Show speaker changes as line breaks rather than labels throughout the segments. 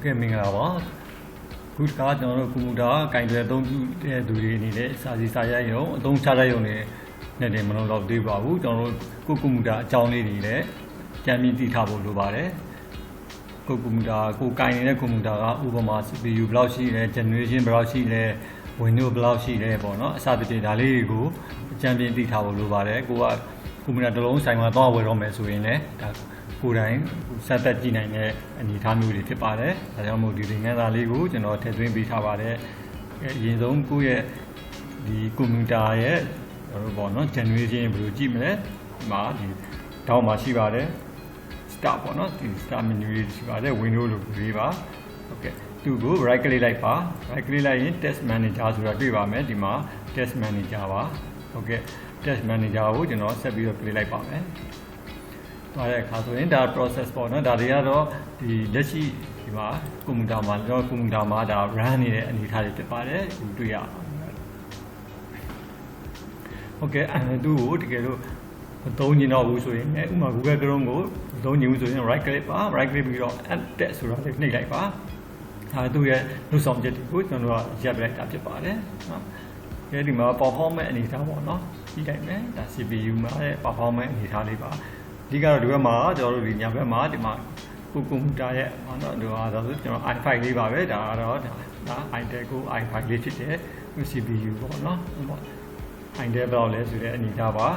ကဲ့မင်္ဂလာပါခုတစ်ခါကျွန်တော်တို့ကွန်ပျူတာကင်တွယ်အသုံးပြုတဲ့သူတွေအနေနဲ့စာစီစာရိုက်ရုံအသုံးချတဲ့ရုံနဲ့တည်းမလုံးတော့သေးပါဘူးကျွန်တော်တို့ကိုကွန်ပျူတာအကြောင်းလေးတွေလည်းကြံပြီးသိထားဖို့လိုပါတယ်ကိုကွန်ပျူတာကိုကင်နေတဲ့ကွန်ပျူတာကဥပမာ CPU ဘယ်လောက်ရှိလဲ generation ဘယ်လောက်ရှိလဲ Windows ဘယ်လောက်ရှိလဲပေါ့နော်အစသဖြင့်ဒါလေးတွေကိုကြံပြီးသိထားဖို့လိုပါတယ်ကိုကကွန်ပျူတာတစ်လုံးဆိုင်မှာသွားဝယ်တော့မယ်ဆိုရင်လည်းဒါကိုယ်တိုင်ဆက်သက်ကြည့်နိုင်တဲ့အနေအထားမျိုးတွေဖြစ်ပါတယ်။ဒါကြောင့်မို့ဒီသင်ခန်းစာလေးကိုကျွန်တော်ထည့်သွင်းပေးထားပါတယ်။အရင်ဆုံးကိုယ့်ရဲ့ဒီကွန်ပျူတာရဲ့ပေါ့နော် generation ဘယ်လိုကြည့်မလဲ။ဒီမှာဒီတောင်းမှာရှိပါတယ်။ start ပေါ့နော်ဒီ start menu လေးရှိပါတယ် window လို့ရေးပါ။ Okay သူ့ကို right click လိုက်ပါ right click လိုက်ရင် test manager ဆိုတာတွေ့ပါမယ်ဒီမှာ test manager ပါ။ Okay test manager ကိုကျွန်တော်ဆက်ပြီးတော့ click လိုက်ပါမယ်။ဒါရဲ့အခါဆိုရင်ဒါ process ပေါ့နော်ဒါတွေကတော့ဒီလက်ရှိဒီမှာကွန်ပျူတာမှာကျွန်တော်ကွန်ပျူတာမှာဒါ run နေတဲ့အနေအထားတွေဖြစ်ပါတယ်ဒီတွေ့ရအောင်။ Okay သူ့ကိုတကယ်လို့မသုံးချင်တော့ဘူးဆိုရင်ဥပမာ Google Chrome ကိုမသုံးချင်ဘူးဆိုရင် right click ပါ right click ပြီးတော့ add text ဆိုတာလေးနှိပ်လိုက်ပါ။သူ့ရဲ့လုပ်ဆောင်ချက်တွေကိုကျွန်တော်တို့ရပ်လိုက်တာဖြစ်ပါတယ်နော်။ဒီမှာ performance အနေအထားပေါ့နော်ကြည့်လိုက်မယ်ဒါ CPU မှာရဲ့ performance အနေအထားလေးပါဒီကတော့ဒီဘက်မှာကျွန်တော်တို့ဒီညာဘက်မှာဒီမှာကွန်ပျူတာရဲ့ဟောတော့ဒီဟာဆိုကျွန်တော် i5 လေးပါပဲဒါကတော့ဒါ Intel Core i5 လေးဖြစ်တဲ့ CPU ပေါ့နော်Intel ဘယ်လောက်လဲဆိုတဲ့အနေအထားပါ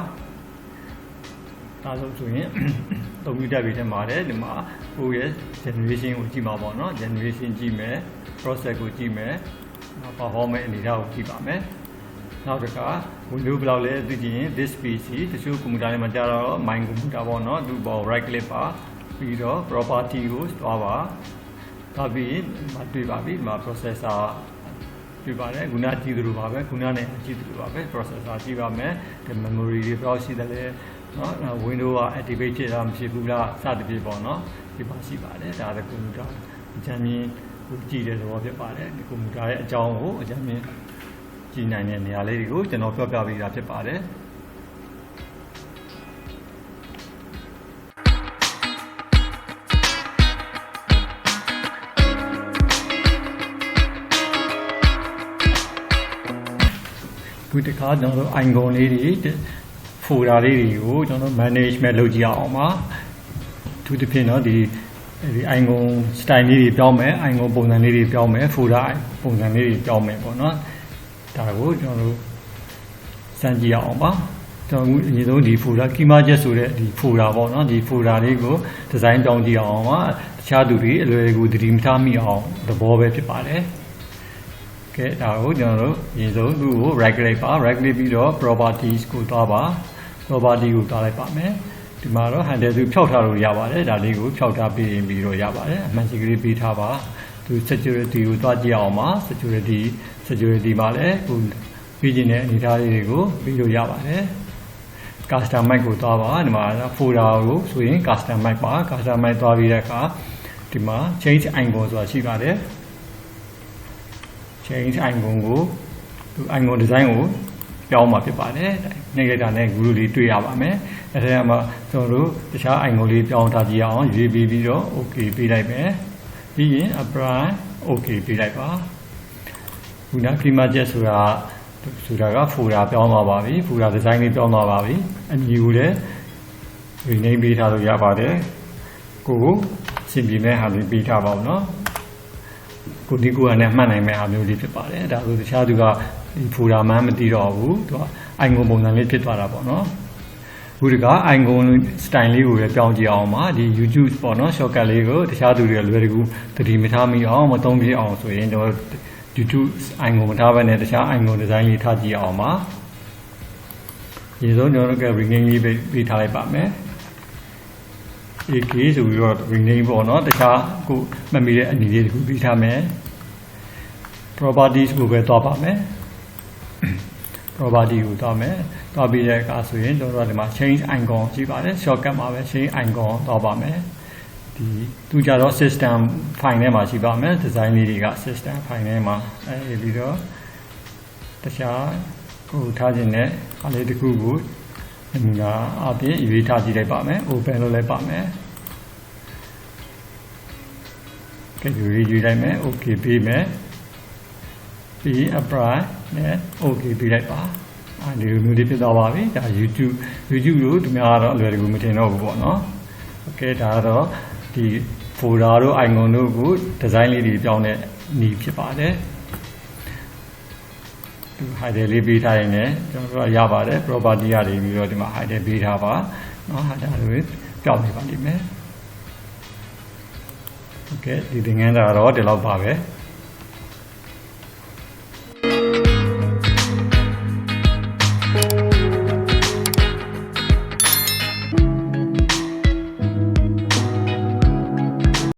ဒါဆိုရင်ကွန်ပျူတာတွေထဲမှာလည်းဒီမှာကိုယ့်ရဲ့ generation ကိုကြည့်မှာပေါ့နော် generation ကြည့်မယ် process ကိုကြည့်မယ် performance အနေအထားကိုကြည့်ပါမယ်နောက်တစ်ခါ Windows ဘယ်လောက်လဲသိချင်ရင် this PC တချို့ကွန်ပျူတာတွေမှာကြာတော့ my ကွန်ပျူတာပေါ့နော်သူ့ပေါ် right click ပါပြီးတော့ property ကိုသွားပါသွားပြီးတွေ့ပါပြီဒီမှာ processor တွေ့ပါတယ်ခုနကြည့်သလိုပါပဲခုနနဲ့ကြည့်သလိုပါပဲ processor ကြည့်ပါမယ်ဒီ memory တွေဘယ်လောက်ရှိတယ်လဲနော် Windows က activate ဖြစ်တာမရှိဘူးလားစသဖြင့်ပေါ့နော်ဒီမှာရှိပါတယ်ဒါကကွန်ပျူတာအကြမ်းမြင်ကြည့်တဲ့သဘောဖြစ်ပါတယ်ဒီကွန်ပျူတာရဲ့အကြောင်းကိုအကြမ်းမြင်ကြည့်နိုင်တဲ့နေရာလေးတွေကိုကျွန်တော်ပြောပြပေးတာဖြစ်ပါတယ်ခုတစ်ခါကျွန်တော်တို့ icon လေးတွေ folder လေးတွေကိုကျွန်တော် management လုပ်ကြည့်အောင်ပါသူတစ်ဖြစ်တော့ဒီ icon style လေးတွေပြောင်းမယ် icon ပုံစံလေးတွေပြောင်းမယ် folder ပုံစံလေးတွေပြောင်းမယ်ပေါ့နော်ဒါကိုကျွန်တော်တို့စမ်းကြည့်အောင်ပါကျွန်တော်အရင်ဆုံးဒီ folder schema ချက်ဆိုတဲ့ဒီ folder ပေါ့နော်ဒီ folder လေးကို design ပြောင်းကြည့်အောင်ပါတခြားသူတွေအလွယ်တကူသတိမထားမိအောင်သဘောပဲဖြစ်ပါတယ်ကဲဒါကိုကျွန်တော်တို့အရင်ဆုံးသူ့ကို right click ပါ right click ပြီးတော့ properties ကိုသွားပါ property ကိုသွားလိုက်ပါမယ်ဒီမှာတော့ handle သူဖြောက်ထားလို့ရပါတယ်ဒါလေးကိုဖြောက်ထားပြီးပြီးတော့ရပါတယ်အမှန်ရှိကလေးပေးထားပါသူ security ကိုသွားကြည့်အောင်ပါ security မှာလည်းဟိုပြီးကျင်တဲ့အနေအထားလေးတွေကိုပြီးလို့ရပါတယ် custom mic ကိုသွားပါဒီမှာ folder ကိုဆိုရင် custom mic ပါ custom mic သွားပြီးတဲ့အခါဒီမှာ change icon ဆိုတာရှိပါတယ် change icon ကိုသူ icon design ကိုပြောင်းမှာဖြစ်ပါတယ်နှိပ်လိုက်တာနဲ့ group လေးတွေ့ရပါမယ်အဲဒီမှာကျွန်တော်တို့တခြား icon လေးပြောင်းထားကြည့်အောင်ရွေးပြီးတော့ okay ပေးလိုက်မယ်ပြီးရင် apply okay ပေးလိုက်ပါခုန schema ချက်ဆိုတာက folder ပြောင်းသွားပါပြီ folder design လေးပြောင်းသွားပါပြီအမည်ကိုလည်း rename ပေးထားလို့ရပါတယ်ကိုစင်ပြေမဲ့ဟာလေးပေးထားပါဦးเนาะကိုဒီကိုကလည်းမှတ်နိုင်မဲ့အားမျိုးလေးဖြစ်ပါတယ်ဒါဆိုတခြားသူကဒီ folder မှမသိတော့ဘူးသူက icon ပုံစံလေးဖြစ်သွားတာပေါ့เนาะခုဒီက icon style လေးကိုလည်းပြောင်းကြည့်အောင်ပါဒီ YouTube ပေါ့เนาะ shortcut လေးကိုတခြားသူတွေကလွယ်တကူသတိမထားမိအောင်မသုံးပြအောင်ဆိုရင်ကျွန်တော် YouTube icon မထားဘဲနဲ့တခြား icon design လေးထားကြည့်အောင်ပါဒီဆုံးကျွန်တော်တို့က rename လေးပေးထားလိုက်ပါမယ် AK ဆိုပြီးတော့ rename ပေါ့เนาะတခြားကိုမှတ်မိတဲ့အနေလေးတခုပေးထားမယ် properties ကိုပဲသွားပါမယ် property ကိုသွားမယ်သွားပြီးတဲ့အခါဆိုရင်ကျွန်တော်တို့ဒီမှာ change icon ရှိပါတယ် shortcut မှာပဲ change icon သွားပါမယ်ဒီသူကြတော့ system file ထဲမှာရှိပါမယ် design လေးတွေက system file ထဲမှာပြီးတော့တခြားကိုထားခြင်းနဲ့အားလေးတစ်ခုကိုအပြင်ရွေးထားကြည့်လိုက်ပါမယ် open လုပ်လိုက်ပါမယ် ကဲရွေးလိုက်မယ် okay ပေးမယ်ပြီး apply နဲ့ okay ပေးလိုက်ပါဒီလိုမျိုးလေးဖြစ်သွားပါပြီဒါ YouTube လို့ဒီများကတော့အလွယ်တကူမထင်တော့ဘူးပေါ့နော်โอเคဒါကတော့ဒီ folder တို့ icon တို့ကို design လေးတွေပြောင်းတဲ့နည်းဖြစ်ပါတယ်ဒီ hide လေးပေးထားရင်လည်းကျွန်တော်တို့ရပါတယ် property ရပြီးတော့ဒီမှာ hide ပေးထားပါเนาะဒါတွေပြောင်းနေပါလိမ့်မယ်โอเคဒီသင်ခန်းစာတော့ဒီလောက်ပါပဲ